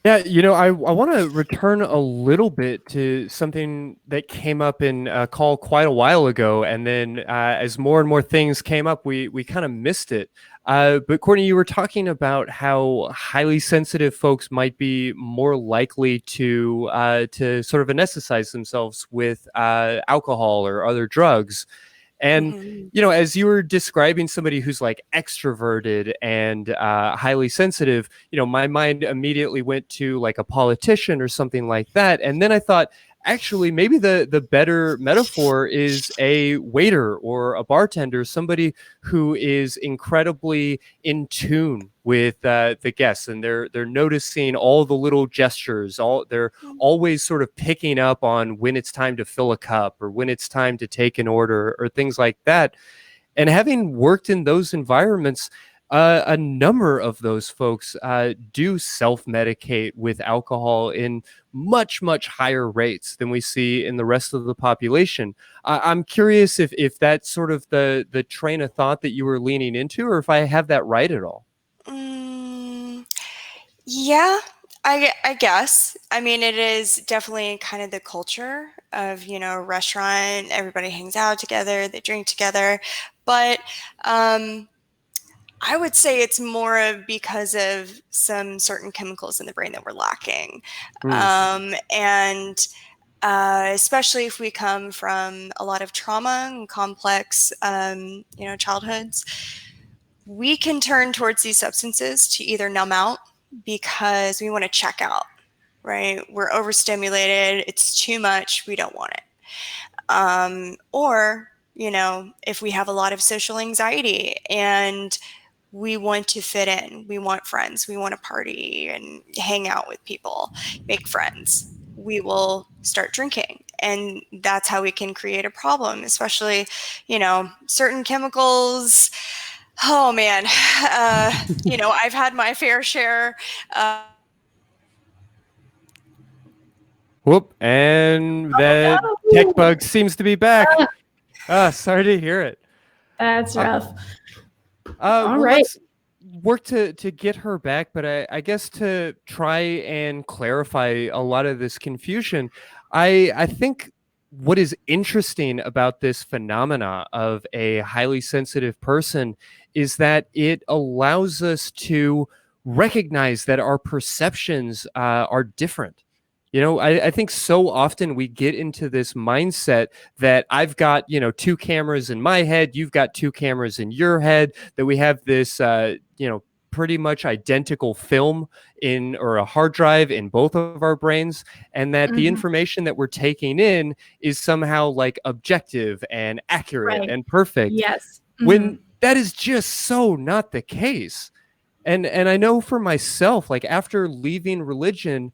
Yeah, I want to return a little bit to something that came up in a call quite a while ago, and then as more and more things came up, we kind of missed it. But Courtney, you were talking about how highly sensitive folks might be more likely to sort of anesthetize themselves with alcohol or other drugs. And, Mhm. as you were describing somebody who's like extroverted and highly sensitive, my mind immediately went to like a politician or something like that. And then I thought, actually, maybe the better metaphor is a waiter or a bartender, somebody who is incredibly in tune with the guests, and they're noticing all the little gestures. They're always sort of picking up on when it's time to fill a cup or when it's time to take an order or things like that. And having worked in those environments, a number of those folks do self-medicate with alcohol in much, much higher rates than we see in the rest of the population. I'm curious if that's sort of the train of thought that you were leaning into, or if I have that right at all. Mm, yeah, I guess. I mean, it is definitely kind of the culture of, a restaurant, everybody hangs out together, they drink together. But I would say it's more of because of some certain chemicals in the brain that we're lacking. Mm. And especially if we come from a lot of trauma and complex, childhoods, we can turn towards these substances to either numb out because we want to check out, right? We're overstimulated. It's too much. We don't want it. Or, if we have a lot of social anxiety and we want to fit in, we want friends, we want to party and hang out with people, make friends, we will start drinking. And that's how we can create a problem, especially, certain chemicals. Oh man, I've had my fair share. Whoop, and Oh, the no. tech bug seems to be back. Sorry to hear it. That's rough. Well, All right. let's work to get her back, but I guess to try and clarify a lot of this confusion, I think what is interesting about this phenomena of a highly sensitive person is that it allows us to recognize that our perceptions are different. I think so often we get into this mindset that I've got, two cameras in my head, you've got two cameras in your head, that we have this, pretty much identical film or a hard drive in both of our brains, and that the information that we're taking in is somehow like objective and accurate and perfect. Yes. When that is just so not the case. And I know for myself, like after leaving religion,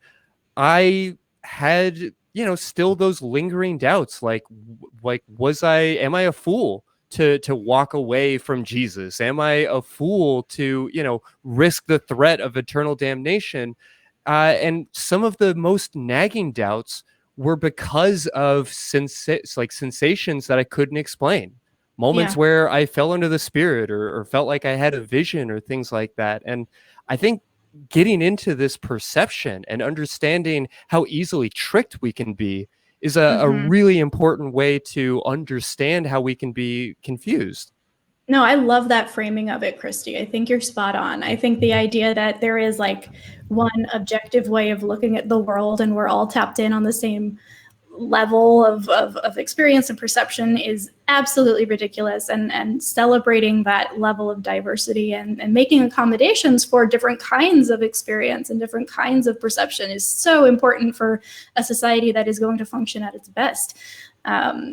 I had, still those lingering doubts, like am I a fool to walk away from Jesus? Am I a fool to, risk the threat of eternal damnation? And some of the most nagging doubts were because of sensations that I couldn't explain. Moments where I fell under the spirit or felt like I had a vision or things like that. And I think getting into this perception and understanding how easily tricked we can be is a really important way to understand how we can be confused. No, I love that framing of it, Christy. I think you're spot on. I think the idea that there is like one objective way of looking at the world and we're all tapped in on the same level of experience and perception is absolutely ridiculous, and celebrating that level of diversity and making accommodations for different kinds of experience and different kinds of perception is so important for a society that is going to function at its best.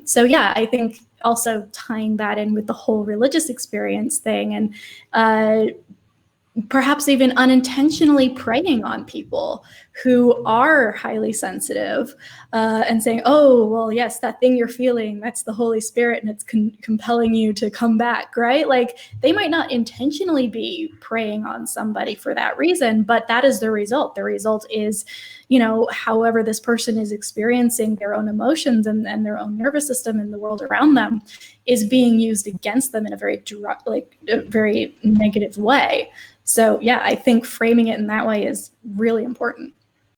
So yeah, I think also tying that in with the whole religious experience thing, and perhaps even unintentionally preying on people who are highly sensitive, and saying, oh, well, yes, that thing you're feeling, that's the Holy Spirit and it's compelling you to come back, right? Like they might not intentionally be preying on somebody for that reason, but that is the result. The result is, however this person is experiencing their own emotions and their own nervous system and the world around them is being used against them in a very very negative way. So yeah, I think framing it in that way is really important.